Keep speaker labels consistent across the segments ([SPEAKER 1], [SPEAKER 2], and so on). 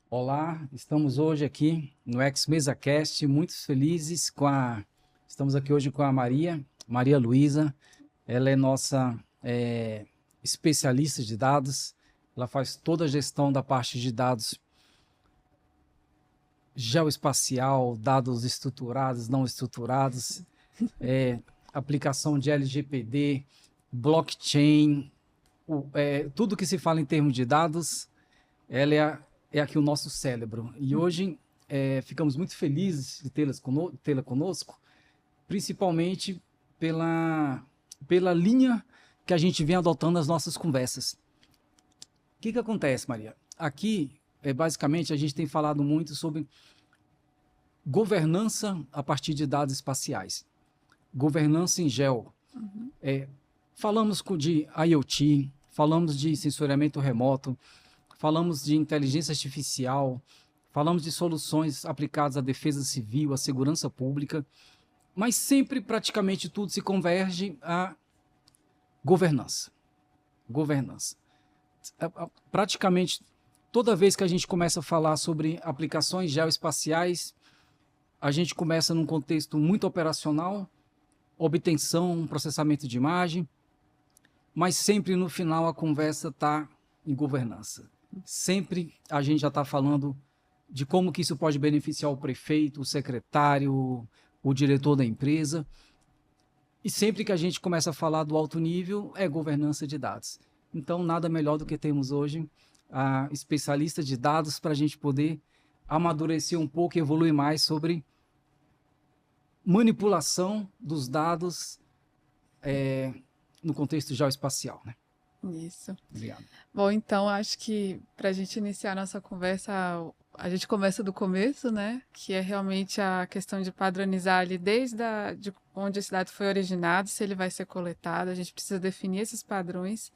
[SPEAKER 1] Olá, estamos hoje aqui no Ex-MesaCast, muito felizes Estamos aqui hoje com a Maria Luísa. Ela é nossa especialista de dados. Ela faz toda a gestão da parte de dados geoespacial, dados estruturados, não estruturados, aplicação de LGPD, blockchain, tudo que se fala em termos de dados. Ela é aqui o nosso cérebro. E hoje ficamos muito felizes de tê-la conosco, principalmente pela linha que a gente vem adotando nas nossas conversas. O que acontece, Maria? Aqui, basicamente, a gente tem falado muito sobre governança a partir de dados espaciais, governança em geo. Falamos de IoT, falamos de sensoriamento remoto, falamos de inteligência artificial, falamos de soluções aplicadas à defesa civil, à segurança pública, mas sempre praticamente tudo se converge à governança. Governança. Praticamente toda vez que a gente começa a falar sobre aplicações geoespaciais, a gente começa num contexto muito operacional, obtenção, processamento de imagem, mas sempre no final a conversa está em governança. Sempre a gente já está falando de como que isso pode beneficiar o prefeito, o secretário, o diretor da empresa. E sempre que a gente começa a falar do alto nível, é governança de dados. Então, nada melhor do que termos hoje a especialista de dados para a gente poder amadurecer um pouco e evoluir mais sobre manipulação dos dados no contexto geoespacial, né?
[SPEAKER 2] Isso.
[SPEAKER 1] Obrigado.
[SPEAKER 2] Bom, então acho que para a gente iniciar a nossa conversa, a gente começa do começo, né? Que é realmente a questão de padronizar ali de onde esse dado foi originado, se ele vai ser coletado. A gente precisa definir esses padrões,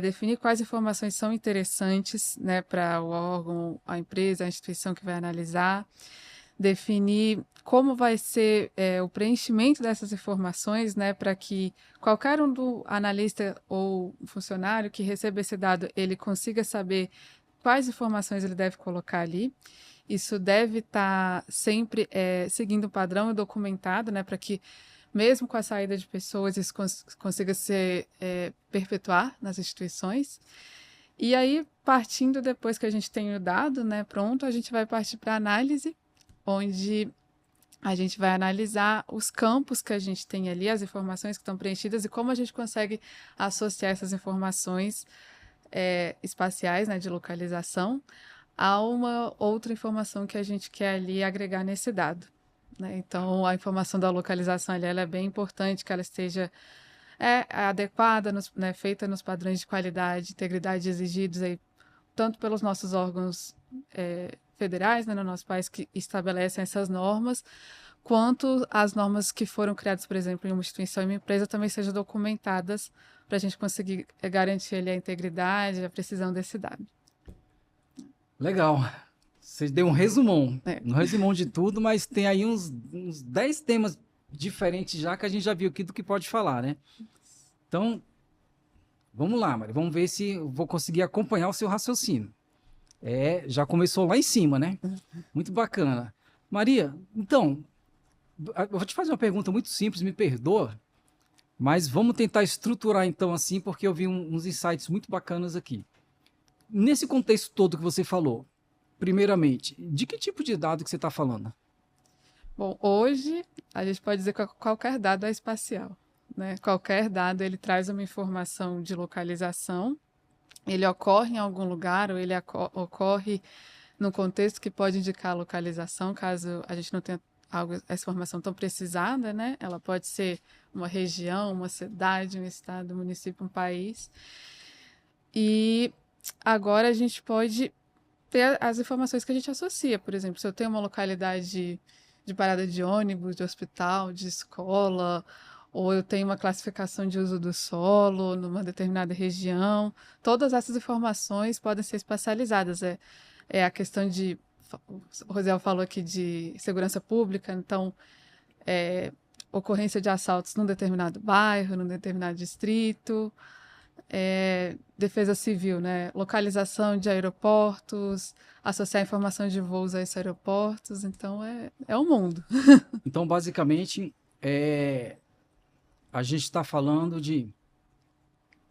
[SPEAKER 2] definir quais informações são interessantes, né, para o órgão, a empresa, a instituição que vai analisar. Definir como vai ser o preenchimento dessas informações, né, para que qualquer um do analista ou funcionário que receba esse dado, ele consiga saber quais informações ele deve colocar ali. Isso deve estar sempre seguindo um padrão e documentado, né, para que mesmo com a saída de pessoas isso consiga ser perpetuar nas instituições. E aí, partindo depois que a gente tem o dado, né, pronto, a gente vai partir para a análise, onde a gente vai analisar os campos que a gente tem ali, as informações que estão preenchidas e como a gente consegue associar essas informações espaciais, né, de localização, a uma outra informação que a gente quer ali agregar nesse dado, né? Então, a informação da localização ali, ela é bem importante que ela esteja adequada, né, feita nos padrões de qualidade, integridade exigidos aí, tanto pelos nossos órgãos federais, né, no nosso país, que estabelecem essas normas, quanto as normas que foram criadas, por exemplo, em uma instituição e uma empresa também sejam documentadas para a gente conseguir garantir ali a integridade, a precisão desse dado.
[SPEAKER 1] Legal. Você deu
[SPEAKER 2] É.
[SPEAKER 1] um resumão de tudo, mas tem aí uns 10 temas diferentes já que a gente já viu aqui do que pode falar, né? Então, vamos lá, Maria. Vamos ver se eu vou conseguir acompanhar o seu raciocínio. Já começou lá em cima, né? Muito bacana. Maria, então, eu vou te fazer uma pergunta muito simples, me perdoa, mas vamos tentar estruturar então assim, porque eu vi uns insights muito bacanas aqui. Nesse contexto todo que você falou, primeiramente, de que tipo de dado que você está falando?
[SPEAKER 2] Bom, hoje a gente pode dizer que qualquer dado é espacial, né? Qualquer dado ele traz uma informação de localização, ele ocorre em algum lugar ou ele ocorre num contexto que pode indicar a localização, caso a gente não tenha essa informação tão precisada, né? Ela pode ser uma região, uma cidade, um estado, um município, um país. E agora a gente pode ter as informações que a gente associa. Por exemplo, se eu tenho uma localidade de parada de ônibus, de hospital, de escola, ou eu tenho uma classificação de uso do solo numa determinada região, todas essas informações podem ser espacializadas. É a questão de, o Rosiel falou aqui de segurança pública, então, ocorrência de assaltos num determinado bairro, num determinado distrito, defesa civil, né? Localização de aeroportos, associar informação de voos a esses aeroportos, então é um mundo.
[SPEAKER 1] Então, basicamente, a gente está falando de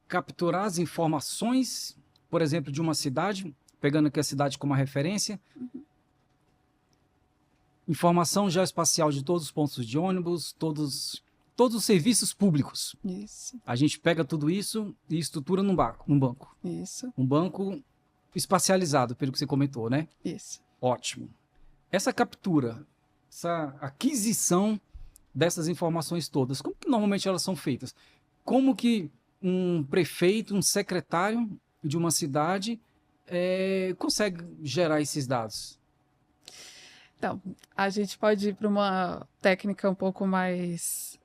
[SPEAKER 1] capturar as informações, por exemplo, de uma cidade, pegando aqui a cidade como uma referência, informação geoespacial de todos os pontos de ônibus, todos os serviços públicos.
[SPEAKER 2] Isso,
[SPEAKER 1] A gente pega tudo isso e estrutura num banco.
[SPEAKER 2] isso,
[SPEAKER 1] Um banco espacializado, pelo que você comentou, né?
[SPEAKER 2] isso.
[SPEAKER 1] Ótimo. Essa captura, essa aquisição dessas informações todas, como que normalmente elas são feitas? Como que um prefeito, um secretário de uma cidade consegue gerar esses dados?
[SPEAKER 2] Então, a gente pode ir para uma técnica um pouco mais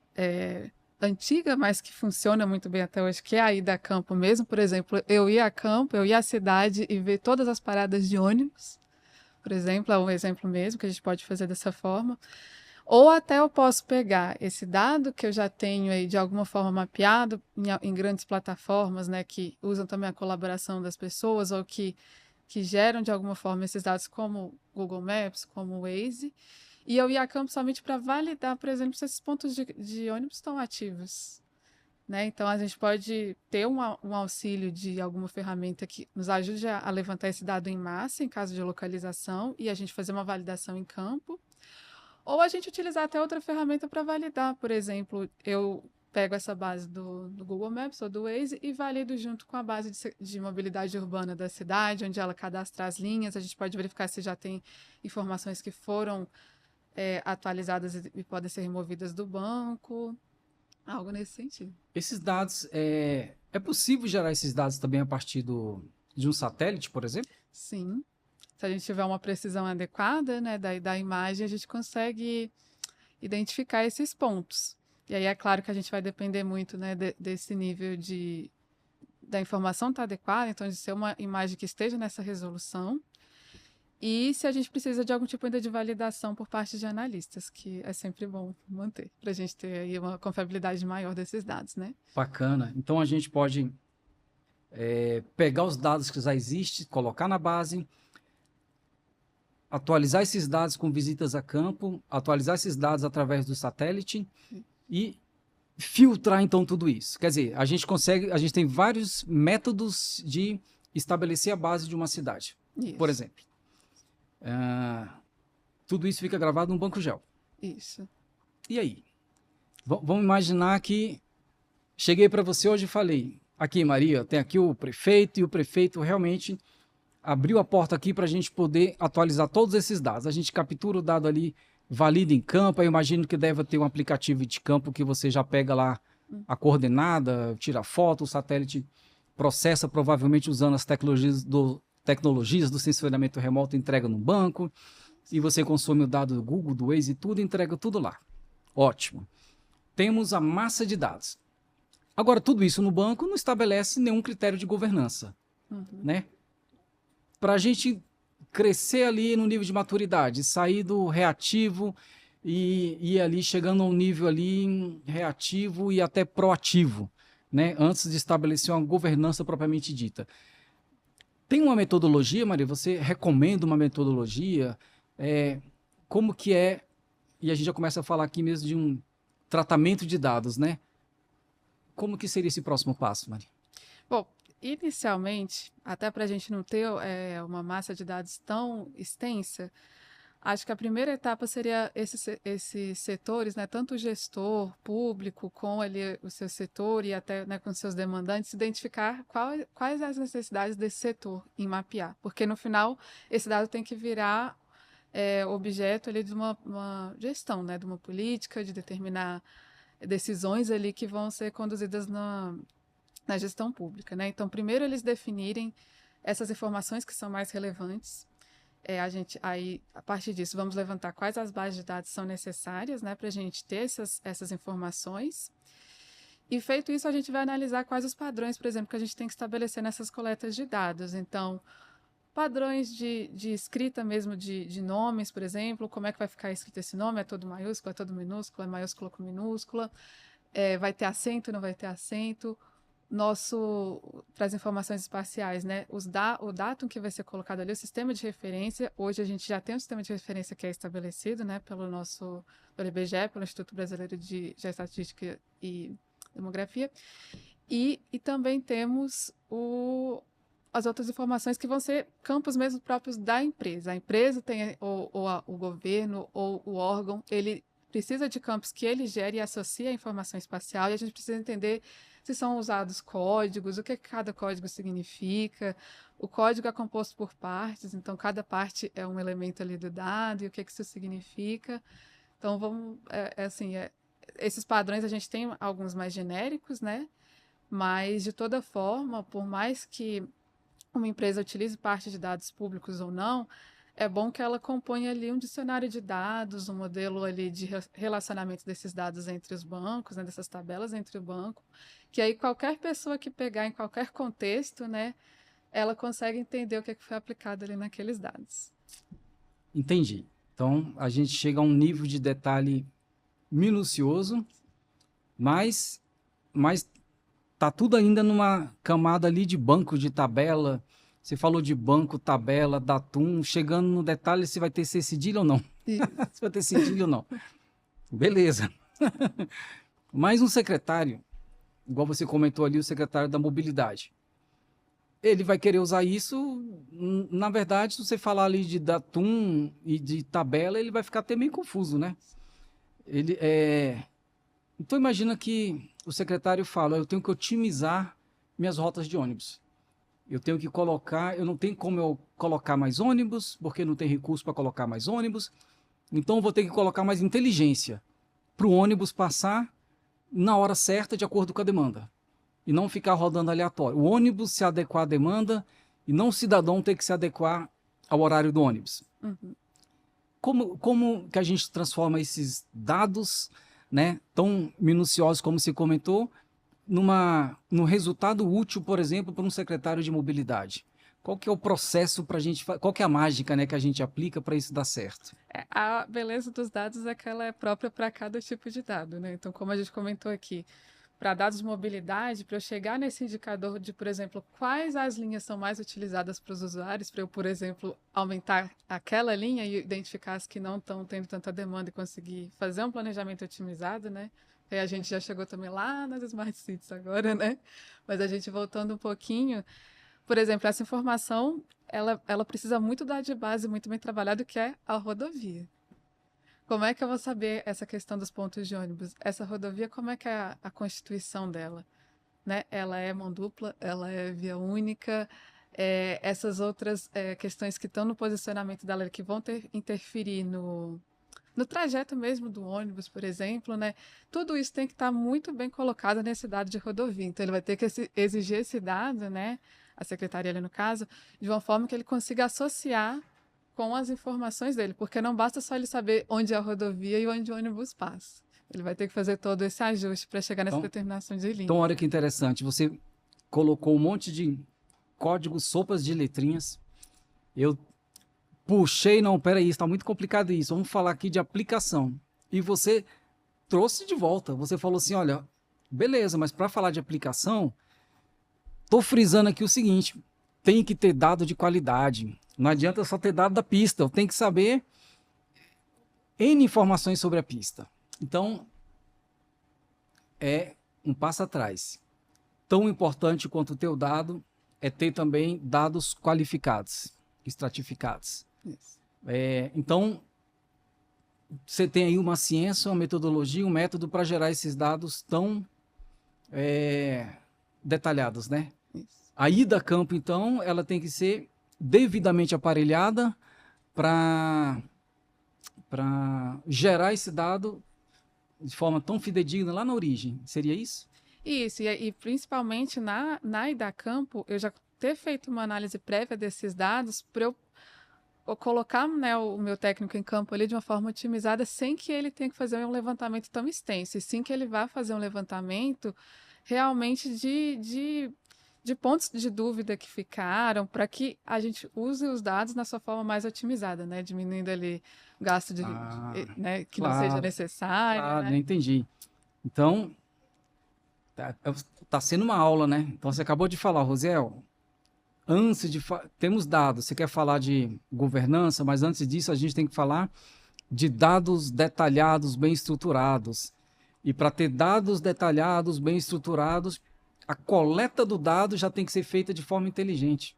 [SPEAKER 2] antiga, mas que funciona muito bem até hoje, que é a ida a campo mesmo. Por exemplo, eu ia a campo, eu ia à cidade e ver todas as paradas de ônibus, por exemplo, é um exemplo mesmo que a gente pode fazer dessa forma. Ou até eu posso pegar esse dado que eu já tenho aí de alguma forma mapeado em grandes plataformas, né, que usam também a colaboração das pessoas ou que geram de alguma forma esses dados como Google Maps, como o Waze, e eu ia a campo somente para validar, por exemplo, se esses pontos de ônibus estão ativos. Né? Então, a gente pode ter um auxílio de alguma ferramenta que nos ajude a levantar esse dado em massa, em caso de localização, e a gente fazer uma validação em campo. Ou a gente utilizar até outra ferramenta para validar. Por exemplo, eu pego essa base do Google Maps ou do Waze e valido junto com a base de mobilidade urbana da cidade, onde ela cadastra as linhas. A gente pode verificar se já tem informações que foram atualizadas e podem ser removidas do banco. Algo nesse sentido.
[SPEAKER 1] Esses dados, é possível gerar esses dados também a partir de um satélite, por exemplo?
[SPEAKER 2] Sim. Se a gente tiver uma precisão adequada, né, da imagem, a gente consegue identificar esses pontos. E aí é claro que a gente vai depender muito, né, desse nível da informação estar adequada, então de ser uma imagem que esteja nessa resolução. E se a gente precisa de algum tipo ainda de validação por parte de analistas, que é sempre bom manter, para a gente ter aí uma confiabilidade maior desses dados, né?
[SPEAKER 1] Bacana. Então a gente pode pegar os dados que já existem, colocar na base, atualizar esses dados com visitas a campo, atualizar esses dados através do satélite e filtrar então tudo isso. Quer dizer, a gente tem vários métodos de estabelecer a base de uma cidade.
[SPEAKER 2] Isso.
[SPEAKER 1] Por exemplo, tudo isso fica gravado num banco gel.
[SPEAKER 2] Isso.
[SPEAKER 1] E aí? Vamos imaginar que cheguei para você hoje e falei, aqui Maria, tem aqui o prefeito e o prefeito realmente abriu a porta aqui para a gente poder atualizar todos esses dados. A gente captura o dado ali, valida em campo, eu imagino que deve ter um aplicativo de campo que você já pega lá a coordenada, tira foto, o satélite processa provavelmente usando as tecnologias do sensoriamento remoto, entrega no banco, e você consome o dado do Google, do Waze e tudo, entrega tudo lá. Ótimo. Temos a massa de dados. Agora, tudo isso no banco não estabelece nenhum critério de governança, né? Para a gente crescer ali no nível de maturidade, sair do reativo e ir ali chegando a um nível ali reativo e até proativo, né? Antes de estabelecer uma governança propriamente dita. Tem uma metodologia, Maria? Você recomenda uma metodologia? Como que é? E a gente já começa a falar aqui mesmo de um tratamento de dados, né? Como que seria esse próximo passo, Maria?
[SPEAKER 2] Bom, inicialmente, até para a gente não ter uma massa de dados tão extensa, acho que a primeira etapa seria esses setores, né, tanto o gestor público com ali o seu setor e até, né, com seus demandantes, identificar quais as necessidades desse setor em mapear, porque no final esse dado tem que virar objeto ali de uma gestão, né, de uma política, de determinar decisões ali que vão ser conduzidas na gestão pública, né? Então, primeiro eles definirem essas informações que são mais relevantes. A partir disso, vamos levantar quais as bases de dados são necessárias, né, para a gente ter essas informações. E feito isso, a gente vai analisar quais os padrões, por exemplo, que a gente tem que estabelecer nessas coletas de dados. Então, padrões de escrita mesmo de nomes, por exemplo, como é que vai ficar escrito esse nome? É todo maiúsculo, é todo minúsculo, é maiúsculo com minúscula? Vai ter acento, não vai ter acento? para as informações espaciais, né? O datum que vai ser colocado ali, o sistema de referência, hoje a gente já tem um sistema de referência que é estabelecido, né, pelo IBGE, pelo Instituto Brasileiro de Geoestatística e Demografia, e também temos as outras informações que vão ser campos mesmo próprios da empresa. A empresa tem, o governo, ou o órgão, ele precisa de campos que ele gere e associe à informação espacial, e a gente precisa entender se são usados códigos, o que cada código significa. O código é composto por partes, então cada parte é um elemento ali do dado, e o que isso significa. Então, esses padrões a gente tem alguns mais genéricos, né? Mas, de toda forma, por mais que uma empresa utilize parte de dados públicos ou não, é bom que ela componha ali um dicionário de dados, um modelo ali de relacionamento desses dados entre os bancos, né, dessas tabelas entre o banco, que aí qualquer pessoa que pegar em qualquer contexto, né, ela consegue entender o que foi aplicado ali naqueles dados.
[SPEAKER 1] Entendi. Então, a gente chega a um nível de detalhe minucioso, mas tá tudo ainda numa camada ali de banco, de tabela. Você falou de banco, tabela, datum. Chegando no detalhe, se vai ter cedilha ou não. Se vai ter cedilha ou não. Beleza. Mais um secretário, igual você comentou ali, o secretário da mobilidade. Ele vai querer usar isso, na verdade, se você falar ali de datum e de tabela, ele vai ficar até meio confuso, né? Então imagina que o secretário fala, eu tenho que otimizar minhas rotas de ônibus. Eu tenho que colocar, eu não tenho como eu colocar mais ônibus, porque não tem recurso para colocar mais ônibus. Então eu vou ter que colocar mais inteligência para o ônibus passar na hora certa, de acordo com a demanda. E não ficar rodando aleatório. O ônibus se adequar à demanda e não o cidadão ter que se adequar ao horário do ônibus.
[SPEAKER 2] Uhum.
[SPEAKER 1] Como que a gente transforma esses dados, né, tão minuciosos como se comentou, no resultado útil, por exemplo, para um secretário de mobilidade? Qual que é o processo para a gente, qual que é a mágica, né, que a gente aplica para isso dar certo?
[SPEAKER 2] A beleza dos dados é que ela é própria para cada tipo de dado, né? Então, como a gente comentou aqui, para dados de mobilidade, para eu chegar nesse indicador de, por exemplo, quais as linhas são mais utilizadas para os usuários, para eu, por exemplo, aumentar aquela linha e identificar as que não estão tendo tanta demanda e conseguir fazer um planejamento otimizado, né? E a gente já chegou também lá nas Smart Cities agora, né? Mas a gente voltando um pouquinho, por exemplo, essa informação, ela precisa muito da de base muito bem trabalhado, que é a rodovia. Como é que eu vou saber essa questão dos pontos de ônibus? Essa rodovia, como é que é a constituição dela? Né? Ela é mão dupla, ela é via única, essas outras questões que estão no posicionamento dela, que vão interferir no trajeto mesmo do ônibus, por exemplo, né? Tudo isso tem que estar muito bem colocado nesse dado de rodovia. Então, ele vai ter que exigir esse dado, né? A secretaria ali no caso, de uma forma que ele consiga associar com as informações dele, porque não basta só ele saber onde é a rodovia e onde o ônibus passa. Ele vai ter que fazer todo esse ajuste para chegar nessa determinação de linha.
[SPEAKER 1] Então, olha que interessante, você colocou um monte de códigos, sopas de letrinhas. Eu puxei, não, peraí, está muito complicado isso, vamos falar aqui de aplicação. E você trouxe de volta, você falou assim, olha, beleza, mas para falar de aplicação, estou frisando aqui o seguinte, tem que ter dado de qualidade. Não adianta só ter dado da pista, eu tenho que saber N informações sobre a pista. Então, é um passo atrás. Tão importante quanto o teu dado é ter também dados qualificados, estratificados. Então, você tem aí uma ciência, uma metodologia, um método para gerar esses dados tão detalhados, né? A ida a campo, então, ela tem que ser devidamente aparelhada para gerar esse dado de forma tão fidedigna lá na origem. Seria isso?
[SPEAKER 2] Isso, e principalmente na ida a campo, eu já ter feito uma análise prévia desses dados para eu colocar, né, o meu técnico em campo ali de uma forma otimizada, sem que ele tenha que fazer um levantamento tão extenso, e sim que ele vá fazer um levantamento realmente de pontos de dúvida que ficaram, para que a gente use os dados na sua forma mais otimizada, né? Diminuindo ali o gasto né, que não seja necessário.
[SPEAKER 1] Claro,
[SPEAKER 2] né?
[SPEAKER 1] entendi. Então, Tá sendo uma aula, né? Então você acabou de falar, Rosiel, antes de temos dados, você quer falar de governança, mas antes disso a gente tem que falar de dados detalhados, bem estruturados. E para ter dados detalhados, bem estruturados, a coleta do dado já tem que ser feita de forma inteligente.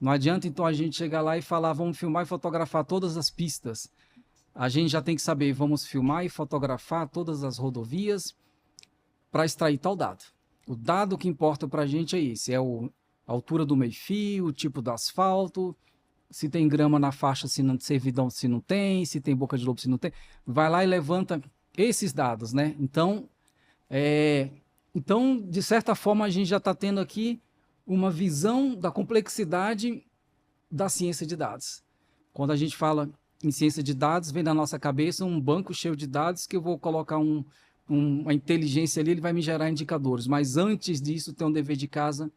[SPEAKER 1] Não adianta então a gente chegar lá e falar, vamos filmar e fotografar todas as pistas. A gente já tem que saber, vamos filmar e fotografar todas as rodovias para extrair tal dado. O dado que importa para a gente é esse, a altura do meio-fio, o tipo do asfalto, se tem grama na faixa, se não servidão, se não tem, se tem boca de lobo, se não tem. Vai lá e levanta esses dados, né? Então, de certa forma, a gente já está tendo aqui uma visão da complexidade da ciência de dados. Quando a gente fala em ciência de dados, vem na nossa cabeça um banco cheio de dados que eu vou colocar uma inteligência ali, ele vai me gerar indicadores. Mas antes disso, tem um dever de casa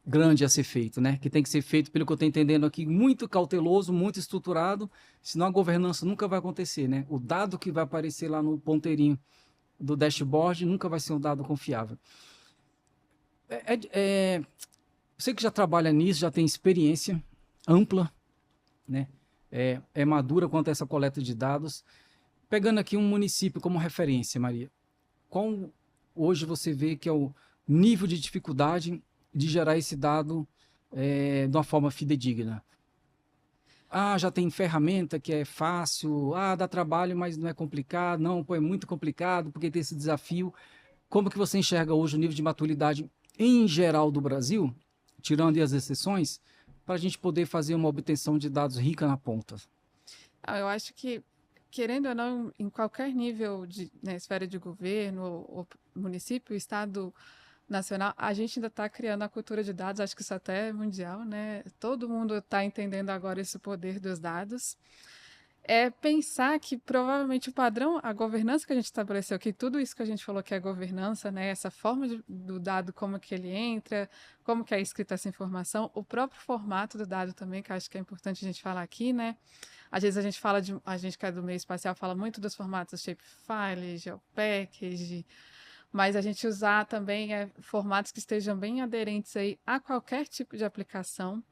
[SPEAKER 1] grande a ser feito, né? Que tem que ser feito, pelo que eu estou entendendo aqui, muito cauteloso, muito estruturado, senão a governança nunca vai acontecer, né? O dado que vai aparecer lá no ponteirinho do dashboard nunca vai ser um dado confiável. Você que já trabalha nisso, já tem experiência ampla, né? É madura quanto a essa coleta de dados. Pegando aqui um município como referência, Maria, qual hoje você vê que é o nível de dificuldade de gerar esse dado de uma forma fidedigna? Já tem ferramenta que é fácil, dá trabalho, mas não é complicado, não, é muito complicado porque tem esse desafio. Como que você enxerga hoje o nível de maturidade em geral do Brasil, tirando as exceções, para a gente poder fazer uma obtenção de dados rica na ponta?
[SPEAKER 2] Eu acho que, querendo ou não, em qualquer nível de esfera de governo, ou município, estado, nacional, a gente ainda está criando a cultura de dados, acho que isso até é mundial, né? Todo mundo está entendendo agora esse poder dos dados. É pensar que provavelmente o padrão, a governança que a gente estabeleceu, que tudo isso que a gente falou que é governança, né? Essa forma do dado, como que ele entra, como que é escrita essa informação, o próprio formato do dado também, que eu acho que é importante a gente falar aqui, né? Às vezes a gente que é do meio espacial fala muito dos formatos shapefile, geopackage, mas a gente usar também formatos que estejam bem aderentes aí a qualquer tipo de aplicação.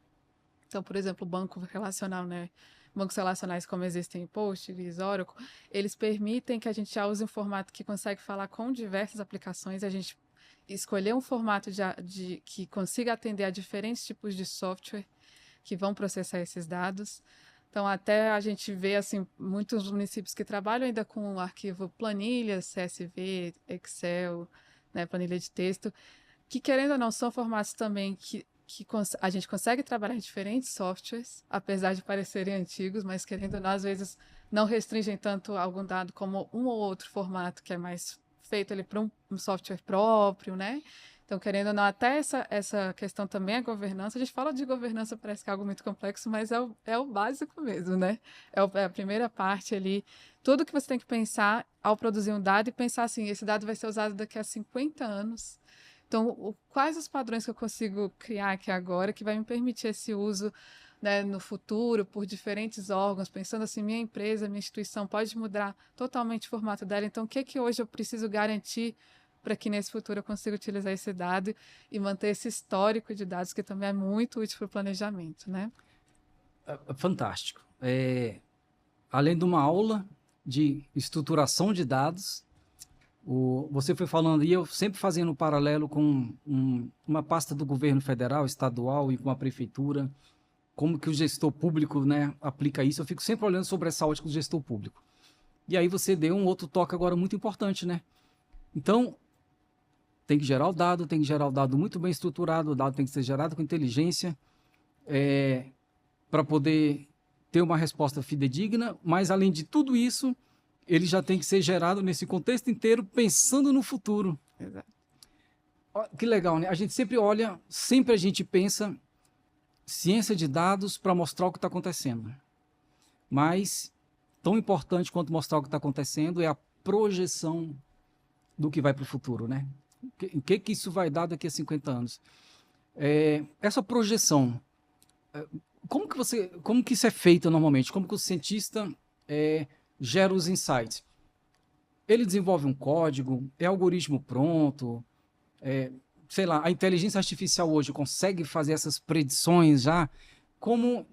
[SPEAKER 2] Então, por exemplo, o banco relacional, né? Bancos relacionais como existem em Postgres, Oracle, eles permitem que a gente já use um formato que consegue falar com diversas aplicações, a gente escolher um formato que consiga atender a diferentes tipos de software que vão processar esses dados. Então, até a gente vê, assim, muitos municípios que trabalham ainda com o arquivo planilha, CSV, Excel, né, planilha de texto, que, querendo ou não, são formatos também que a gente consegue trabalhar em diferentes softwares, apesar de parecerem antigos, mas, querendo ou não, às vezes não restringem tanto algum dado como um ou outro formato que é mais feito ali para um software próprio, né? Então, querendo ou não, até essa questão também é governança. A gente fala de governança, parece que é algo muito complexo, mas é o básico mesmo, né? É a primeira parte ali. Tudo que você tem que pensar ao produzir um dado e pensar assim, esse dado vai ser usado daqui a 50 anos. Então, quais os padrões que eu consigo criar aqui agora que vai me permitir esse uso, né, no futuro por diferentes órgãos, pensando assim, minha empresa, minha instituição pode mudar totalmente o formato dela. Então, o que hoje eu preciso garantir para que nesse futuro eu consiga utilizar esse dado e manter esse histórico de dados que também é muito útil para o planejamento, né?
[SPEAKER 1] Fantástico. Além de uma aula de estruturação de dados, você foi falando, e eu sempre fazendo um paralelo com uma pasta do governo federal, estadual e com a prefeitura, como que o gestor público, né, aplica isso. Eu fico sempre olhando sobre essa ótica do gestor público. E aí você deu um outro toque agora muito importante, né? Então, tem que gerar o dado muito bem estruturado, o dado tem que ser gerado com inteligência, para poder ter uma resposta fidedigna, mas além de tudo isso, ele já tem que ser gerado nesse contexto inteiro, pensando no futuro.
[SPEAKER 2] Exato.
[SPEAKER 1] Que legal, né? A gente sempre olha, sempre a gente pensa ciência de dados para mostrar o que está acontecendo. Mas, tão importante quanto mostrar o que está acontecendo é a projeção do que vai para o futuro, né? O que isso vai dar daqui a 50 anos? Essa projeção, como que isso é feito normalmente? Como que o cientista gera os insights? Ele desenvolve um código, é algoritmo pronto, sei lá, a inteligência artificial hoje consegue fazer essas predições já? Como,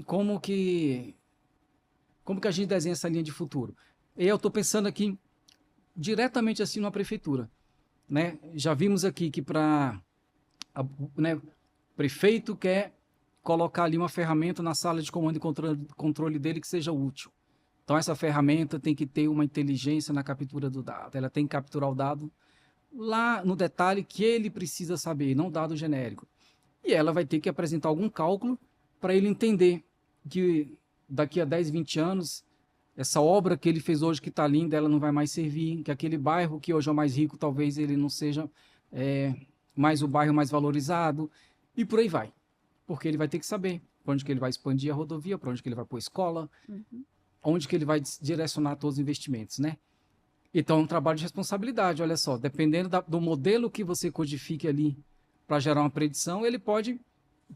[SPEAKER 1] como que, como que a gente desenha essa linha de futuro? E eu estou pensando aqui diretamente assim numa prefeitura, né? Já vimos aqui que né, o prefeito quer colocar ali uma ferramenta na sala de comando e controle dele que seja útil. Então, essa ferramenta tem que ter uma inteligência na captura do dado. Ela tem que capturar o dado lá no detalhe que ele precisa saber, não dado genérico. E ela vai ter que apresentar algum cálculo para ele entender que daqui a 10, 20 anos, essa obra que ele fez hoje que está linda, ela não vai mais servir, que aquele bairro que hoje é o mais rico, talvez ele não seja mais o bairro mais valorizado, e por aí vai. Porque ele vai ter que saber para onde que ele vai expandir a rodovia, para onde que ele vai pôr escola, onde que ele vai direcionar todos os investimentos, né? Então, é um trabalho de responsabilidade, olha só, dependendo do modelo que você codifique ali para gerar uma predição, ele pode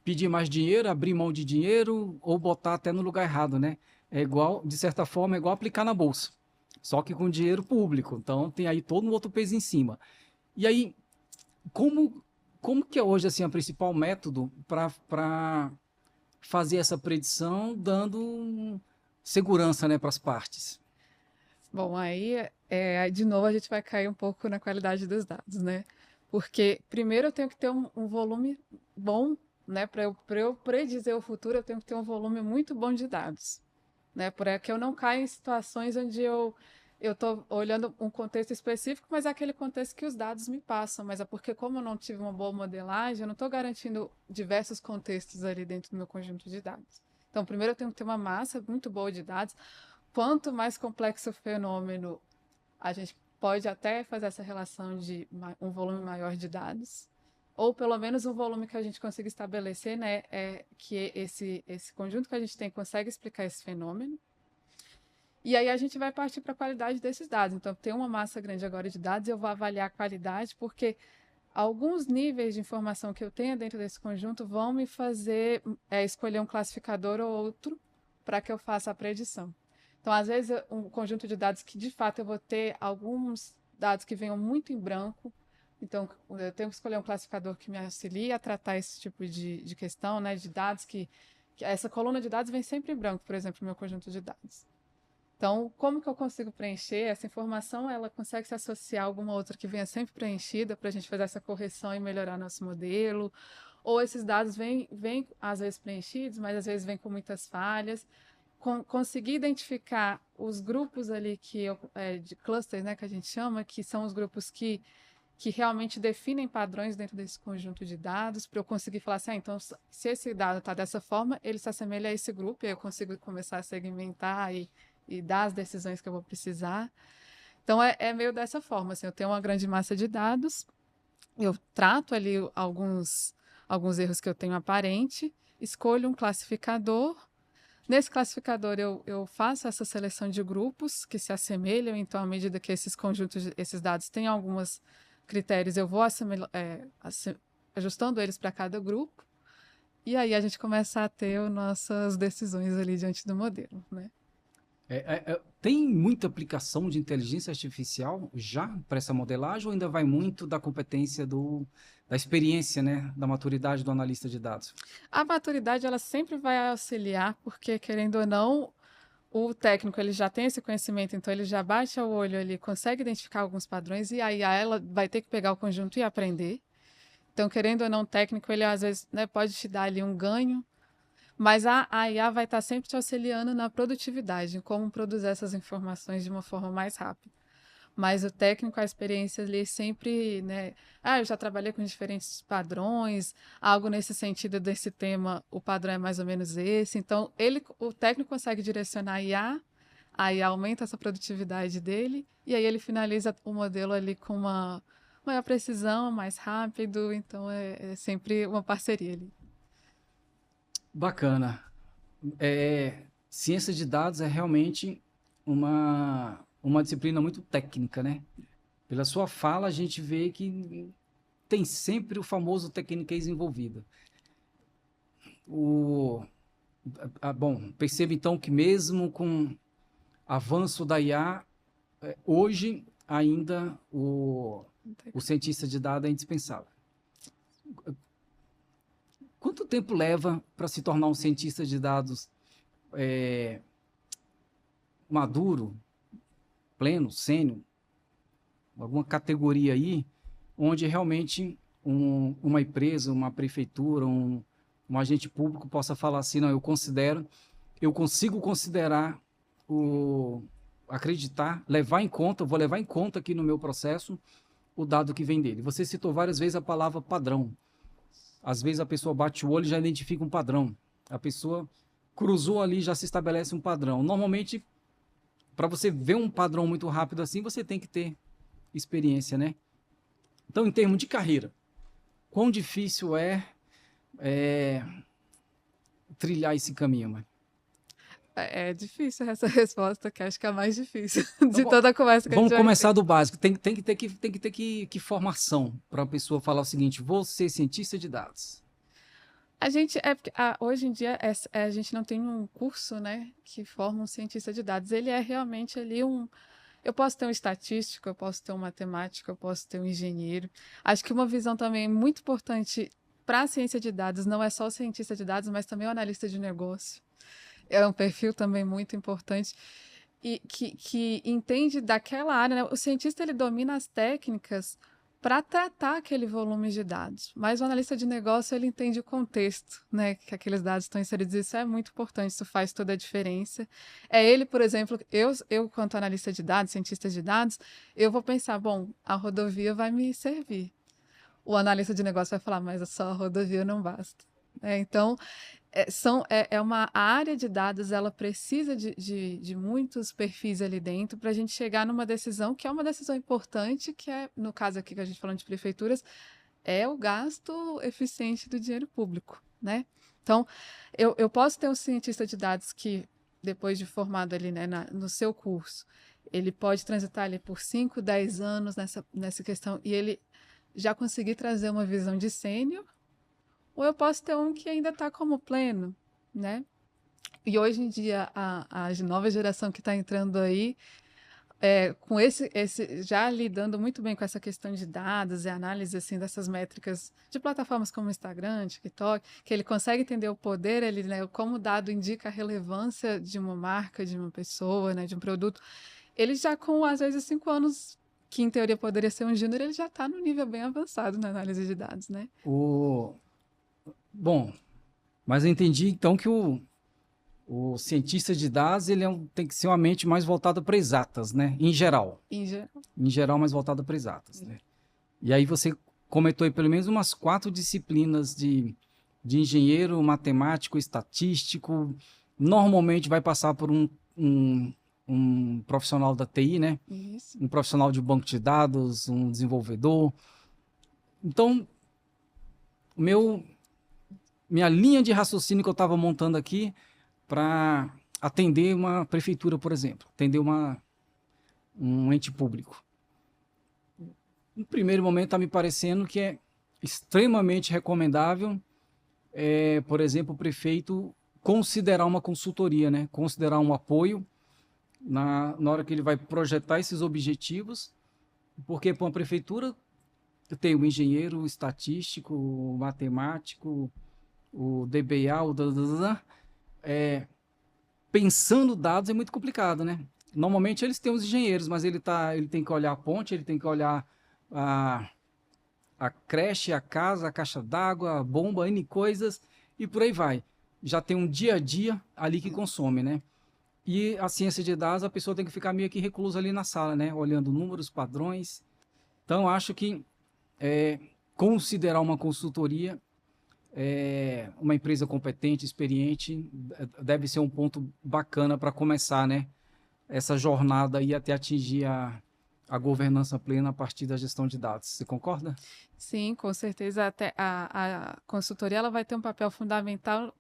[SPEAKER 1] pedir mais dinheiro, abrir mão de dinheiro ou botar até no lugar errado, né? É igual, de certa forma, é igual aplicar na bolsa, só que com dinheiro público. Então, tem aí todo um outro peso em cima. E aí, como que é hoje assim, o principal método para fazer essa predição, dando segurança, né, para as partes?
[SPEAKER 2] Bom, aí, de novo, a gente vai cair um pouco na qualidade dos dados, né? Porque, primeiro, eu tenho que ter um volume bom, né? Para eu predizer o futuro, eu tenho que ter um volume muito bom de dados, né? Para que eu não caia em situações onde eu estou olhando um contexto específico, mas é aquele contexto que os dados me passam. Mas é porque, como eu não tive uma boa modelagem, eu não estou garantindo diversos contextos ali dentro do meu conjunto de dados. Então, primeiro, eu tenho que ter uma massa muito boa de dados. Quanto mais complexo o fenômeno, a gente pode até fazer essa relação de um volume maior de dados, ou pelo menos um volume que a gente consiga estabelecer, né, que esse conjunto que a gente tem consegue explicar esse fenômeno. E aí a gente vai partir para a qualidade desses dados. Então, tem uma massa grande agora de dados, eu vou avaliar a qualidade, porque alguns níveis de informação que eu tenho dentro desse conjunto vão me fazer escolher um classificador ou outro para que eu faça a predição. Então, às vezes, um conjunto de dados que, de fato, eu vou ter alguns dados que venham muito em branco. Então, eu tenho que escolher um classificador que me auxilie a tratar esse tipo de questão, né, de dados que essa coluna de dados vem sempre em branco, por exemplo, no meu conjunto de dados. Então, como que eu consigo preencher essa informação? Ela consegue se associar a alguma outra que venha sempre preenchida para a gente fazer essa correção e melhorar nosso modelo? Ou esses dados vêm às vezes preenchidos, mas às vezes vêm com muitas falhas. Conseguir identificar os grupos ali de clusters, né, que a gente chama, que são os grupos que realmente definem padrões dentro desse conjunto de dados, para eu conseguir falar assim, então, se esse dado está dessa forma, ele se assemelha a esse grupo, e aí eu consigo começar a segmentar e dar as decisões que eu vou precisar. Então, é meio dessa forma, assim, eu tenho uma grande massa de dados, eu trato ali alguns erros que eu tenho aparente, escolho um classificador. Nesse classificador, eu faço essa seleção de grupos que se assemelham, então, à medida que esses conjuntos, esses dados têm alguns critérios, eu vou ajustando eles para cada grupo, e aí a gente começa a ter as nossas decisões ali diante do modelo, né?
[SPEAKER 1] Tem muita aplicação de inteligência artificial já para essa modelagem ou ainda vai muito da competência da experiência, né, da maturidade do analista de dados?
[SPEAKER 2] A maturidade, ela sempre vai auxiliar, porque, querendo ou não, o técnico ele já tem esse conhecimento, então ele já bate o olho, ele consegue identificar alguns padrões, e aí ela vai ter que pegar o conjunto e aprender. Então, querendo ou não, o técnico, ele às vezes, né, pode te dar ali um ganho, mas a IA vai estar sempre te auxiliando na produtividade, em como produzir essas informações de uma forma mais rápida. Mas o técnico, a experiência ali sempre, né? Eu já trabalhei com diferentes padrões, algo nesse sentido desse tema, o padrão é mais ou menos esse. Então, o técnico consegue direcionar a IA, aí aumenta essa produtividade dele, e aí ele finaliza o modelo ali com uma maior precisão, mais rápido. Então, é sempre uma parceria ali.
[SPEAKER 1] Bacana. Ciência de dados é realmente uma disciplina muito técnica, né? Pela sua fala, a gente vê que tem sempre o famoso tecniquez envolvido. Bom, percebo então que mesmo com avanço da IA, hoje ainda O cientista de dados é indispensável. Quanto tempo leva para se tornar um cientista de dados maduro, pleno, sênior, alguma categoria aí, onde realmente uma empresa, uma prefeitura, um agente público possa falar assim, não, eu consigo considerar, acreditar, vou levar em conta aqui no meu processo o dado que vem dele. Você citou várias vezes a palavra padrão. Às vezes a pessoa bate o olho e já identifica um padrão. A pessoa cruzou ali, já se estabelece um padrão. Normalmente, para você ver um padrão muito rápido assim, você tem que ter experiência, né? Então, em termos de carreira, quão difícil é trilhar esse caminho, mãe?
[SPEAKER 2] É difícil essa resposta, que acho que é a mais difícil
[SPEAKER 1] Então,
[SPEAKER 2] de toda a conversa que a gente
[SPEAKER 1] vamos
[SPEAKER 2] vai
[SPEAKER 1] começar
[SPEAKER 2] ter.
[SPEAKER 1] do básico. Tem que ter que formação para a pessoa falar o seguinte: vou ser cientista de dados.
[SPEAKER 2] A gente, hoje em dia, a gente não tem um curso, né, que forma um cientista de dados. Ele é realmente ali eu posso ter um estatístico, eu posso ter um matemático, eu posso ter um engenheiro. Acho que uma visão também muito importante para a ciência de dados não é só o cientista de dados, mas também o analista de negócio. É um perfil também muito importante e que entende daquela área, né? O cientista ele domina as técnicas para tratar aquele volume de dados, mas o analista de negócio ele entende o contexto, né, que aqueles dados estão inseridos. Isso é muito importante, isso faz toda a diferença. É ele, por exemplo, eu quanto analista de dados, cientista de dados, eu vou pensar, bom, a rodovia vai me servir. O analista de negócio vai falar, mas só a rodovia não basta. Então, a área de dados, ela precisa de muitos perfis ali dentro para a gente chegar numa decisão que é uma decisão importante, que é, no caso aqui que a gente falando de prefeituras, é o gasto eficiente do dinheiro público, né? Então, eu posso ter um cientista de dados que, depois de formado ali, né, no seu curso, ele pode transitar ali por 5, 10 anos nessa questão e ele já conseguir trazer uma visão de sênior, ou eu posso ter um que ainda está como pleno, né? E hoje em dia, a nova geração que está entrando aí, com já lidando muito bem com essa questão de dados e análise assim, dessas métricas de plataformas como Instagram, TikTok, que ele consegue entender o poder, né, como o dado indica a relevância de uma marca, de uma pessoa, né, de um produto. Ele já com, às vezes, 5 anos, que em teoria poderia ser um júnior, ele já está no nível bem avançado na análise de dados, né?
[SPEAKER 1] Bom, mas eu entendi então que o cientista de dados tem que ser uma mente mais voltada para exatas, né? Em geral. Em geral, mais voltada para exatas. Né? E aí você comentou aí pelo menos umas 4 disciplinas de engenheiro, matemático, estatístico. Normalmente vai passar por um profissional da TI, né?
[SPEAKER 2] Isso.
[SPEAKER 1] Um profissional de banco de dados, um desenvolvedor. Então, minha linha de raciocínio que eu estava montando aqui para atender uma prefeitura, por exemplo, atender um ente público. No primeiro momento está me parecendo que é extremamente recomendável, por exemplo, o prefeito considerar uma consultoria, né? Considerar um apoio na hora que ele vai projetar esses objetivos, porque para uma prefeitura tem o engenheiro, o estatístico, o matemático, o DBA, pensando dados é muito complicado, né? Normalmente eles têm os engenheiros, mas ele tem que olhar a ponte, ele tem que olhar a creche, a casa, a caixa d'água, a bomba, N coisas, e por aí vai. Já tem um dia a dia ali que consome, né? E a ciência de dados, a pessoa tem que ficar meio que reclusa ali na sala, né? Olhando números, padrões. Então, acho que considerar uma consultoria, uma empresa competente, experiente, deve ser um ponto bacana para começar, né? Essa jornada aí até atingir a governança plena a partir da gestão de dados. Você concorda?
[SPEAKER 2] Sim, com certeza. Até a consultoria ela vai ter um papel fundamental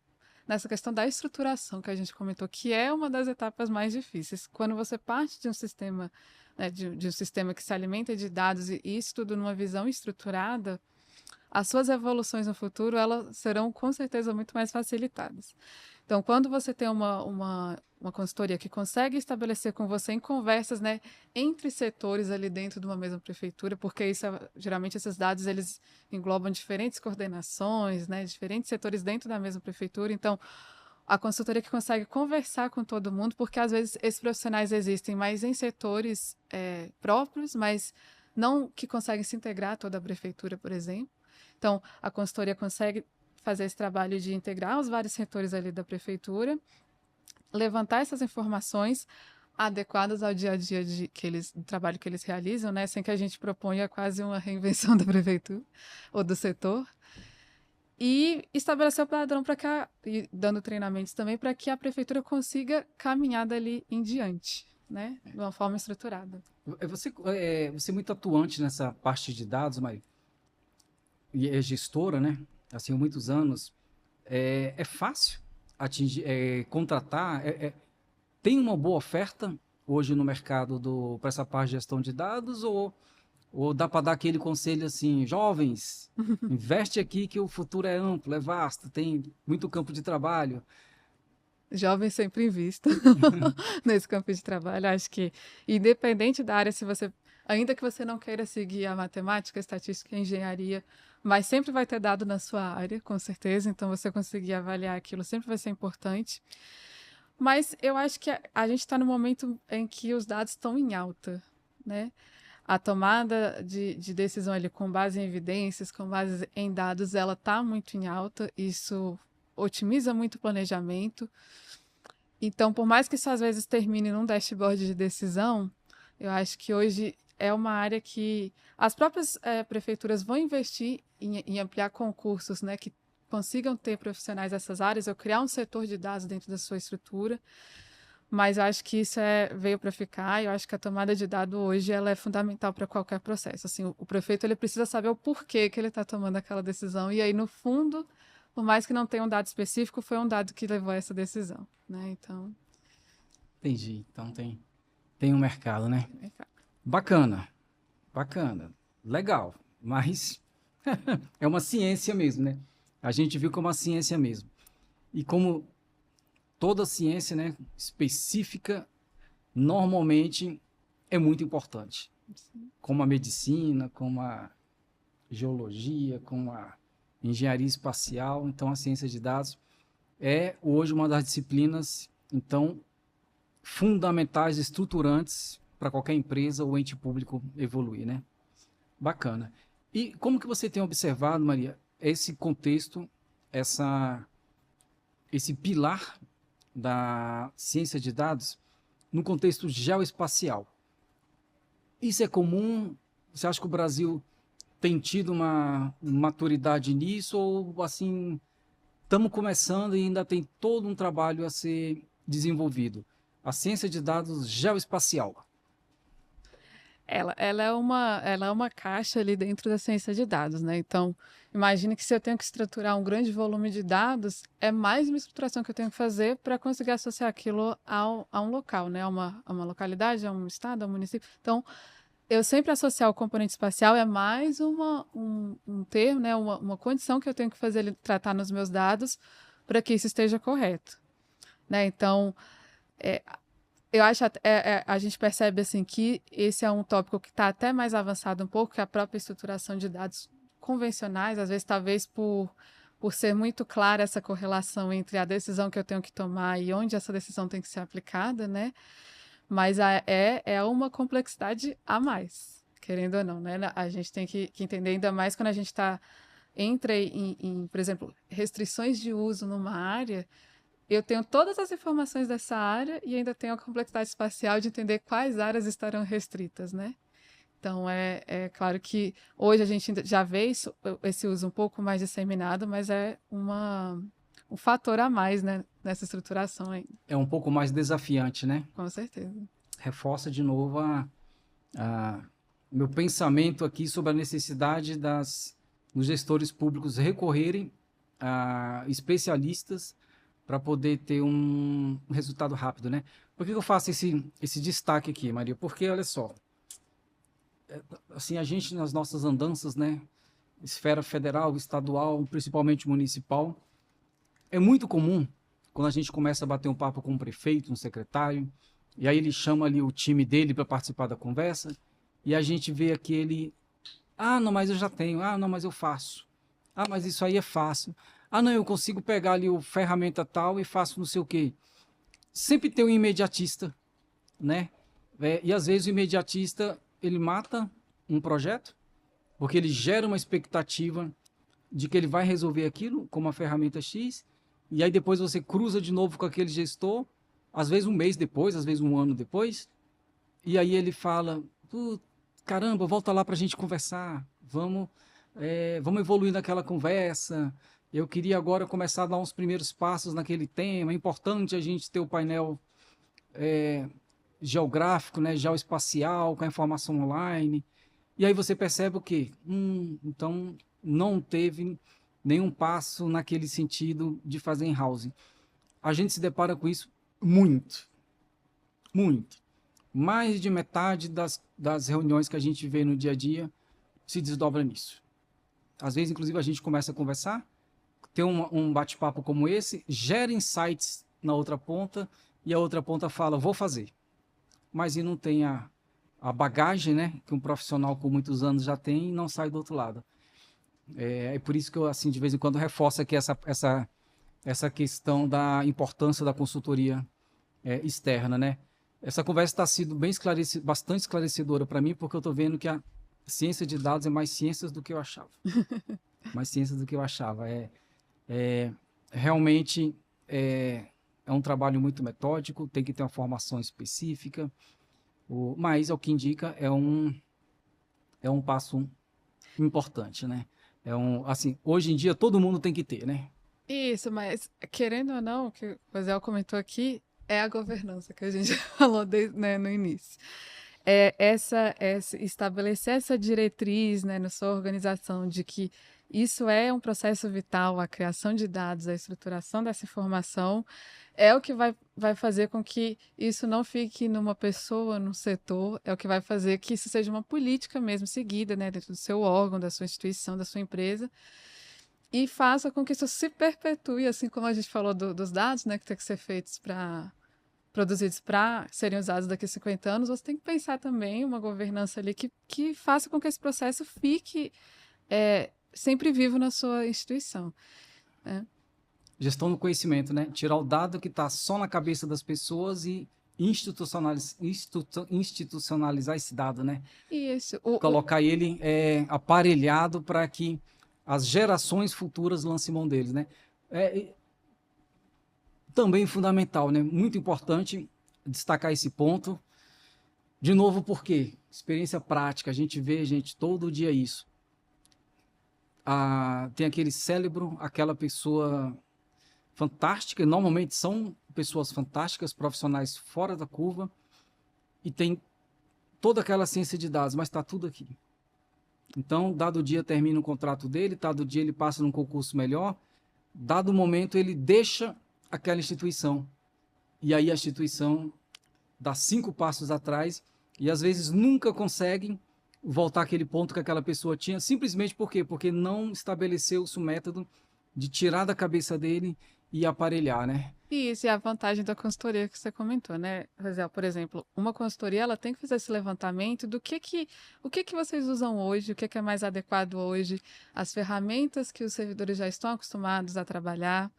[SPEAKER 2] nessa questão da estruturação que a gente comentou, que é uma das etapas mais difíceis. Quando você parte de um sistema, né, de um sistema que se alimenta de dados e isso tudo numa visão estruturada, as suas evoluções no futuro elas serão com certeza muito mais facilitadas. Então, quando você tem uma consultoria que consegue estabelecer com você em conversas, né, entre setores ali dentro de uma mesma prefeitura, porque isso, geralmente esses dados eles englobam diferentes coordenações, né, diferentes setores dentro da mesma prefeitura. Então, a consultoria que consegue conversar com todo mundo, porque às vezes esses profissionais existem, mas em setores próprios, mas não que conseguem se integrar a toda a prefeitura, por exemplo. Então, a consultoria consegue fazer esse trabalho de integrar os vários setores ali da prefeitura, levantar essas informações adequadas ao dia a dia do trabalho que eles realizam, né, sem que a gente proponha quase uma reinvenção da prefeitura ou do setor, e estabelecer o padrão e dando treinamentos também para que a prefeitura consiga caminhar dali em diante, né, de uma forma estruturada.
[SPEAKER 1] Você é muito atuante nessa parte de dados, Maria, e é gestora, né? Assim, há muitos anos. É fácil atingir, contratar? Tem uma boa oferta hoje no mercado para essa parte de gestão de dados ou dá para dar aquele conselho assim, jovens, investe aqui que o futuro é amplo, é vasto, tem muito campo de trabalho.
[SPEAKER 2] Jovem sempre invista nesse campo de trabalho. Acho que, independente da área, ainda que você não queira seguir a matemática, a estatística e a engenharia, mas sempre vai ter dado na sua área, com certeza. Então, você conseguir avaliar aquilo sempre vai ser importante. Mas eu acho que a gente está no momento em que os dados estão em alta, né? A tomada de decisão ali com base em evidências, com base em dados, ela está muito em alta. Isso otimiza muito o planejamento. Então, por mais que isso às vezes termine num dashboard de decisão, eu acho que hoje é uma área que as próprias prefeituras vão investir em ampliar concursos, né, que consigam ter profissionais dessas áreas, ou criar um setor de dados dentro da sua estrutura. Mas eu acho que isso veio para ficar, e eu acho que a tomada de dado hoje ela é fundamental para qualquer processo. Assim, o prefeito ele precisa saber o porquê que ele está tomando aquela decisão, e aí, no fundo, por mais que não tenha um dado específico, foi um dado que levou a essa decisão, né? Então...
[SPEAKER 1] Entendi. Então tem um mercado, né?
[SPEAKER 2] Mercado.
[SPEAKER 1] Bacana, bacana, legal, mas é uma ciência mesmo, né? A gente viu como uma ciência mesmo. E como toda ciência, né, específica, normalmente é muito importante.
[SPEAKER 2] Sim.
[SPEAKER 1] Como a medicina, como a geologia, como a engenharia espacial. Então, a ciência de dados é hoje uma das disciplinas, então, fundamentais, estruturantes para qualquer empresa ou ente público evoluir, né? Bacana. E como que você tem observado, Maria, esse contexto, esse pilar da ciência de dados no contexto geoespacial? Isso é comum? Você acha que o Brasil tem tido uma maturidade nisso ou assim estamos começando e ainda tem todo um trabalho a ser desenvolvido? A ciência de dados geoespacial.
[SPEAKER 2] Ela é uma caixa ali dentro da ciência de dados, né? Então, imagine que se eu tenho que estruturar um grande volume de dados, é mais uma estruturação que eu tenho que fazer para conseguir associar aquilo a um local, né? A uma localidade, a um estado, a um município. Então, eu sempre associar o componente espacial é mais um termo, né? Uma condição que eu tenho que fazer ele tratar nos meus dados para que isso esteja correto, né? Então, eu acho a gente percebe assim que esse é um tópico que está até mais avançado um pouco que a própria estruturação de dados convencionais, às vezes talvez por ser muito clara essa correlação entre a decisão que eu tenho que tomar e onde essa decisão tem que ser aplicada, né? Mas é uma complexidade a mais, querendo ou não, né? A gente tem que entender ainda mais quando a gente entra em, por exemplo, restrições de uso numa área. Eu tenho todas as informações dessa área e ainda tenho a complexidade espacial de entender quais áreas estarão restritas, né? Então, é claro que hoje a gente já vê esse uso um pouco mais disseminado, mas é um fator a mais, né, nessa estruturação ainda.
[SPEAKER 1] É um pouco mais desafiante, né?
[SPEAKER 2] Com certeza.
[SPEAKER 1] Reforça de novo meu pensamento aqui sobre a necessidade dos gestores públicos recorrerem a especialistas para poder ter um resultado rápido, né? Por que eu faço esse destaque aqui, Maria? Porque, olha só, assim, a gente nas nossas andanças, né, esfera federal, estadual, principalmente municipal, é muito comum quando a gente começa a bater um papo com um prefeito, um secretário, e aí ele chama ali o time dele para participar da conversa, e a gente vê aquele, ah, não, mas eu já tenho, ah, não, mas eu faço, ah, mas isso aí é fácil, ah, não, eu consigo pegar ali o ferramenta tal e faço não sei o quê. Sempre tem um imediatista, né? E às vezes o imediatista, ele mata um projeto, porque ele gera uma expectativa de que ele vai resolver aquilo com uma ferramenta X, e aí depois você cruza de novo com aquele gestor, às vezes um mês depois, às vezes um ano depois, e aí ele fala, caramba, volta lá para a gente conversar, vamos evoluir naquela conversa, eu queria agora começar a dar uns primeiros passos naquele tema, é importante a gente ter o painel geográfico, né, geoespacial, com a informação online, e aí você percebe o quê? Então não teve nenhum passo naquele sentido de fazer in-house. A gente se depara com isso muito. Mais de metade das reuniões que a gente vê no dia a dia se desdobra nisso. Às vezes, inclusive, a gente começa a conversar, ter um bate-papo como esse, gera insights na outra ponta, e a outra ponta fala, vou fazer. Mas e não tem a bagagem, né, que um profissional com muitos anos já tem e não sai do outro lado. É por isso que eu, assim, de vez em quando, reforço aqui essa questão da importância da consultoria externa, né? Essa conversa está sendo bastante esclarecedora para mim, porque eu estou vendo que a ciência de dados é mais ciências do que eu achava. Mais ciências do que eu achava. Realmente é um trabalho muito metódico, tem que ter uma formação específica, mas, ao que indica, é um passo importante, né? Assim, hoje em dia todo mundo tem que ter, né?
[SPEAKER 2] Isso, mas querendo ou não, o que o Zé comentou aqui, é a governança que a gente falou né, no início. Estabelecer essa diretriz, né, na sua organização de que isso é um processo vital, a criação de dados, a estruturação dessa informação, é o que vai fazer com que isso não fique numa pessoa, num setor, é o que vai fazer que isso seja uma política mesmo seguida, né, dentro do seu órgão, da sua instituição, da sua empresa, e faça com que isso se perpetue, assim como a gente falou dos dados, né, que tem que ser feitos produzidos para serem usados daqui a 50 anos, você tem que pensar também uma governança ali que faça com que esse processo fique sempre vivo na sua instituição. Né?
[SPEAKER 1] Gestão do conhecimento, né? Tirar o dado que está só na cabeça das pessoas e institucionalizar esse dado, né?
[SPEAKER 2] Isso.
[SPEAKER 1] Colocar ele aparelhado para que as gerações futuras lancem mão deles, né? Também fundamental, né? Muito importante destacar esse ponto. De novo, por quê? Experiência prática, a gente vê, todo dia isso. Tem aquele cérebro, aquela pessoa fantástica, e normalmente são pessoas fantásticas, profissionais fora da curva, e tem toda aquela ciência de dados, mas está tudo aqui. Então, dado o dia termina o contrato dele, dado o dia ele passa num concurso melhor, dado o momento ele deixa aquela instituição, e aí a instituição dá 5 passos atrás, e às vezes nunca conseguem voltar àquele ponto que aquela pessoa tinha, simplesmente por quê? Porque não estabeleceu-se o método de tirar da cabeça dele e aparelhar, né?
[SPEAKER 2] Isso, e a vantagem da consultoria que você comentou, né, Rosel? Por exemplo, uma consultoria, ela tem que fazer esse levantamento do o que vocês usam hoje, o que é mais adequado hoje, as ferramentas que os servidores já estão acostumados a trabalhar,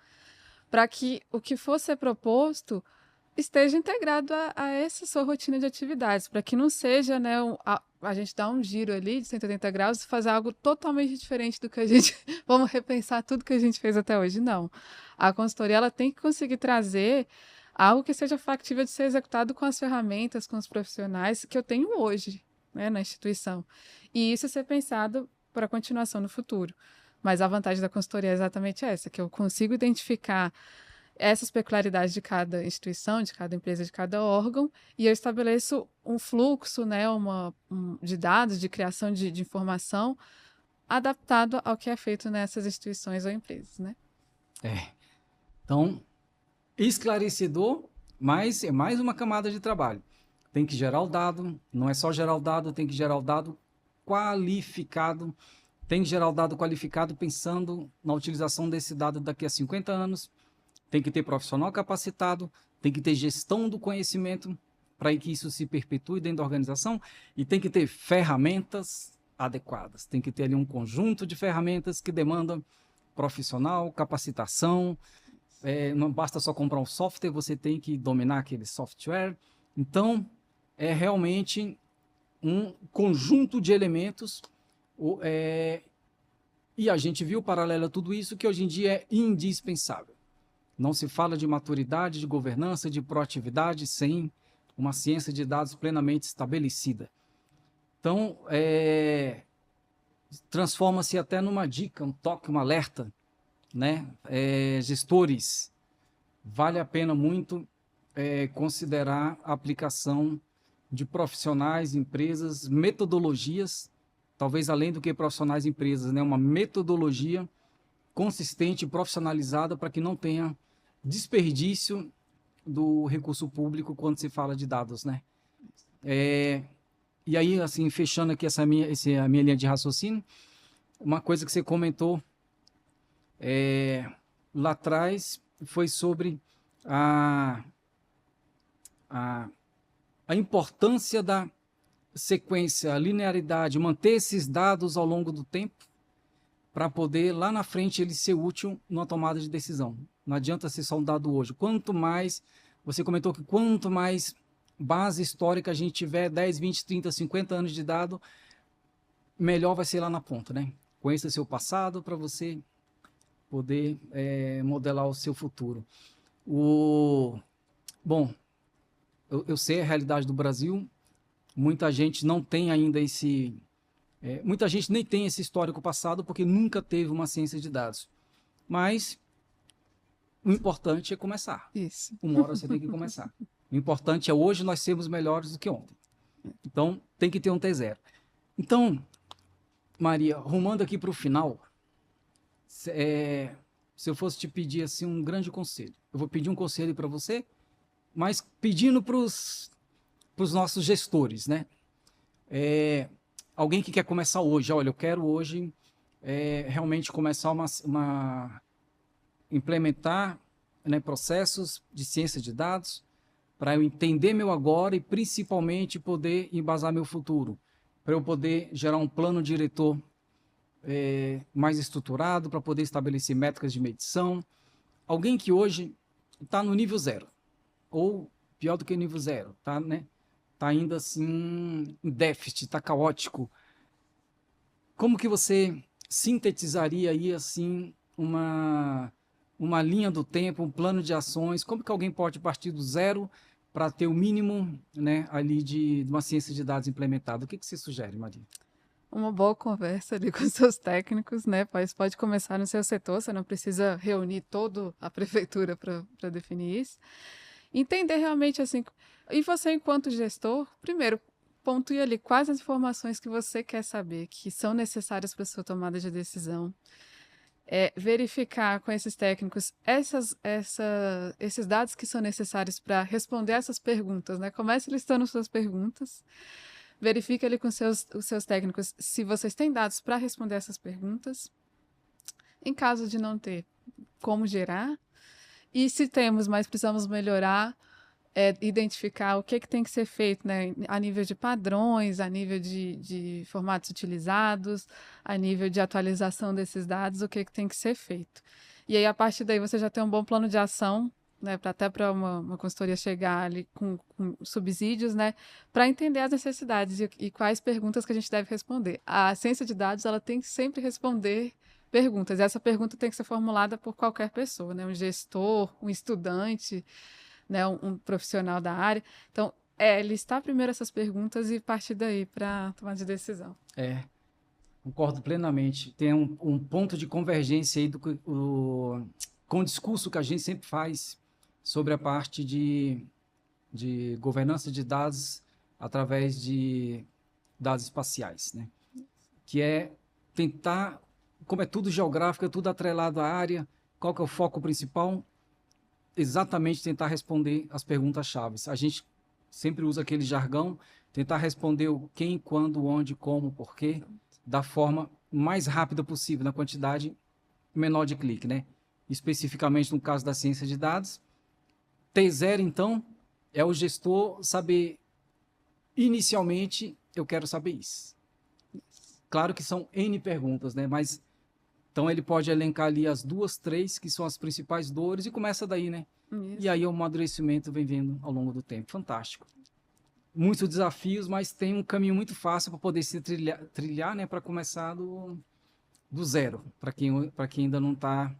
[SPEAKER 2] para que o que for ser proposto esteja integrado a essa sua rotina de atividades, para que não seja, né, a gente dar um giro ali de 180 graus e fazer algo totalmente diferente do que a gente... Vamos repensar tudo que a gente fez até hoje. Não. A consultoria ela tem que conseguir trazer algo que seja factível de ser executado com as ferramentas, com os profissionais que eu tenho hoje, né, na instituição. E isso ser pensado para a continuação no futuro. Mas a vantagem da consultoria é exatamente essa, que eu consigo identificar essas peculiaridades de cada instituição, de cada empresa, de cada órgão, e eu estabeleço um fluxo, né, de dados, de criação de informação adaptado ao que é feito nessas instituições ou empresas, né?
[SPEAKER 1] Então, esclarecedor, mas é mais uma camada de trabalho. Tem que gerar o dado, não é só gerar o dado, tem que gerar o dado qualificado, pensando na utilização desse dado daqui a 50 anos, tem que ter profissional capacitado, tem que ter gestão do conhecimento para que isso se perpetue dentro da organização e tem que ter ferramentas adequadas. Tem que ter ali um conjunto de ferramentas que demandam profissional, capacitação. Não basta só comprar um software, você tem que dominar aquele software. Então, é realmente um conjunto de elementos e a gente viu paralelo a tudo isso que hoje em dia é indispensável. Não se fala de maturidade, de governança, de proatividade sem uma ciência de dados plenamente estabelecida. Então, transforma-se até numa dica, um toque, um alerta, né? Gestores, vale a pena muito considerar a aplicação de profissionais, empresas, metodologias, talvez além do que profissionais e empresas, né? Uma metodologia consistente e profissionalizada para que não tenha desperdício do recurso público quando se fala de dados, né? E aí, assim, fechando aqui a minha linha de raciocínio, uma coisa que você comentou lá atrás foi sobre a importância da sequência, a linearidade, manter esses dados ao longo do tempo para poder, lá na frente, ele ser útil numa tomada de decisão. Não adianta ser só um dado hoje. Quanto mais, você comentou que quanto mais base histórica a gente tiver, 10, 20, 30, 50 anos de dado, melhor vai ser lá na ponta, né? Conheça seu passado para você poder modelar o seu futuro. Bom, eu sei a realidade do Brasil, muita gente não tem ainda muita gente nem tem esse histórico passado porque nunca teve uma ciência de dados. Mas o importante é começar.
[SPEAKER 2] Isso.
[SPEAKER 1] Uma hora você tem que começar. O importante é hoje nós sermos melhores do que ontem. Então, tem que ter um T0. Então, Maria, rumando aqui para o final, se eu fosse te pedir assim, um grande conselho, eu vou pedir um conselho para você, mas pedindo para os nossos gestores, né? Alguém que quer começar hoje, olha, eu quero hoje realmente começar implementar, né, processos de ciência de dados para eu entender meu agora e principalmente poder embasar meu futuro, para eu poder gerar um plano diretor mais estruturado, para poder estabelecer métricas de medição. Alguém que hoje está no nível 0, ou pior do que nível 0, tá, né? Está ainda assim em déficit, está caótico. Como que você sintetizaria aí assim uma linha do tempo, um plano de ações? Como que alguém pode partir do 0 para ter o mínimo, né, ali de uma ciência de dados implementada? O que você sugere, Maria?
[SPEAKER 2] Uma boa conversa ali com seus técnicos, né? Pode começar no seu setor, você não precisa reunir toda a prefeitura para definir isso. Entender realmente assim, e você enquanto gestor, primeiro, pontue ali quais as informações que você quer saber, que são necessárias para a sua tomada de decisão. Verificar com esses técnicos esses dados que são necessários para responder essas perguntas, né? Comece listando suas perguntas, verifique ali com os seus técnicos se vocês têm dados para responder essas perguntas. Em caso de não ter, como gerar. E se temos, mas precisamos melhorar, identificar o que tem que ser feito, né, a nível de padrões, a nível de formatos utilizados, a nível de atualização desses dados, o que tem que ser feito. E aí, a partir daí, você já tem um bom plano de ação, né, até para uma consultoria chegar ali com subsídios, né, para entender as necessidades e quais perguntas que a gente deve responder. A ciência de dados, ela tem que sempre responder perguntas. E essa pergunta tem que ser formulada por qualquer pessoa, né? Um gestor, um estudante, né? Um profissional da área. Então, listar primeiro essas perguntas e partir daí para tomar de decisão.
[SPEAKER 1] Concordo plenamente. Tem um ponto de convergência aí com o discurso que a gente sempre faz sobre a parte de governança de dados através de dados espaciais, né? Que é tentar, como é tudo geográfico, é tudo atrelado à área, qual que é o foco principal? Exatamente tentar responder as perguntas-chave. A gente sempre usa aquele jargão, tentar responder o quem, quando, onde, como, porquê, da forma mais rápida possível, na quantidade menor de clique, né? especificamente no caso da ciência de dados. T0, então, é o gestor saber, inicialmente, eu quero saber isso. Claro que são N perguntas, né? Mas, então, ele pode elencar ali as 2, 3, que são as principais dores, e começa daí, né?
[SPEAKER 2] Isso.
[SPEAKER 1] E aí o amadurecimento vem vindo ao longo do tempo. Fantástico. Muitos desafios, mas tem um caminho muito fácil para poder se trilhar, né? Para começar do zero, para quem ainda não está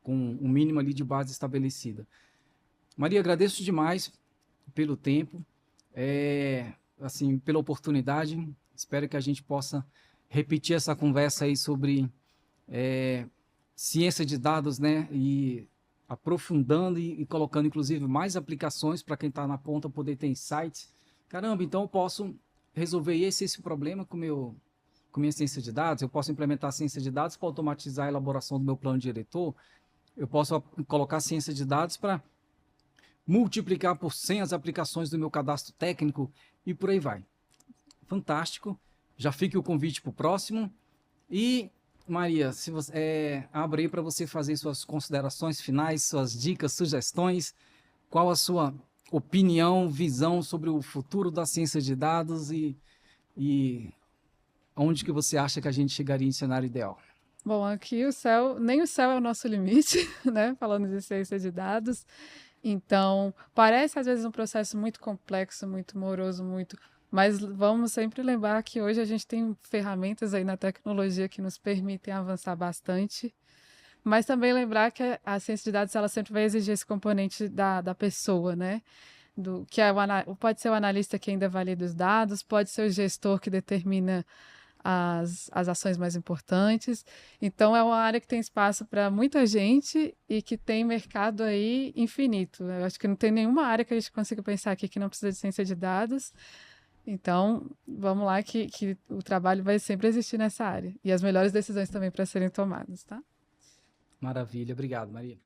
[SPEAKER 1] com o mínimo ali de base estabelecida. Maria, agradeço demais pelo tempo, assim, pela oportunidade. Espero que a gente possa repetir essa conversa aí sobre ciência de dados, né? E aprofundando e colocando, inclusive, mais aplicações para quem está na ponta poder ter insights. Caramba, então eu posso resolver esse problema com minha ciência de dados, eu posso implementar a ciência de dados para automatizar a elaboração do meu plano diretor, eu posso colocar a ciência de dados para multiplicar por 100 as aplicações do meu cadastro técnico e por aí vai. Fantástico. Já fique o convite para o próximo. E, Maria, se você, abro aí para você fazer suas considerações finais, suas dicas, sugestões. Qual a sua opinião, visão sobre o futuro da ciência de dados e onde que você acha que a gente chegaria em cenário ideal?
[SPEAKER 2] Bom, aqui nem o céu é o nosso limite, né? Falando de ciência de dados. Então, parece às vezes um processo muito complexo, muito moroso, mas vamos sempre lembrar que hoje a gente tem ferramentas aí na tecnologia que nos permitem avançar bastante. Mas também lembrar que a ciência de dados ela sempre vai exigir esse componente da pessoa, né? Pode ser o analista que ainda valida os dados, pode ser o gestor que determina as ações mais importantes. Então, é uma área que tem espaço para muita gente e que tem mercado aí infinito. Eu acho que não tem nenhuma área que a gente consiga pensar aqui que não precisa de ciência de dados. Então, vamos lá que o trabalho vai sempre existir nessa área. E as melhores decisões também para serem tomadas, tá?
[SPEAKER 1] Maravilha. Obrigado, Maria.